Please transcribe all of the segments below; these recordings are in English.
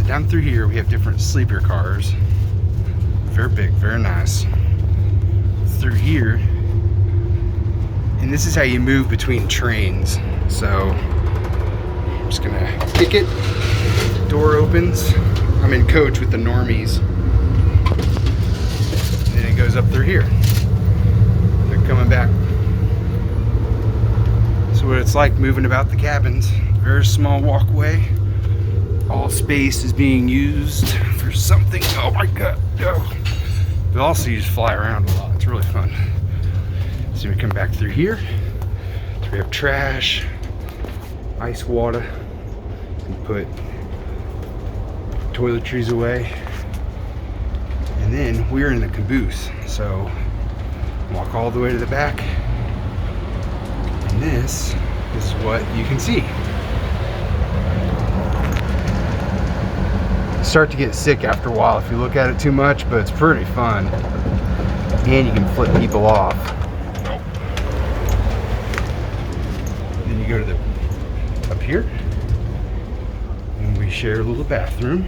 down through here we have different sleeper cars. Very big, very nice. Through here, and this is how you move between trains. So I'm just gonna kick it. Door opens. I'm in coach with the normies. And then it goes up through here. They're coming back. So what it's like moving about the cabins. Very small walkway. All space is being used for something. Oh my god, no. But also you just fly around a lot. It's really fun. So we come back through here. So we have trash, ice water. We put toiletries away. And then we're in the caboose. So walk all the way to the back. And this is what you can see. Start to get sick after a while if you look at it too much, but it's pretty fun. And you can flip people off. Then you go to the up here, and we share a little bathroom.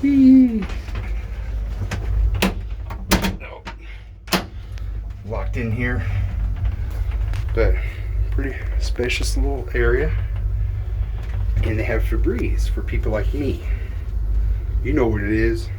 Whee. Locked in here, but pretty spacious little area. And they have Febreze for people like me. You know what it is.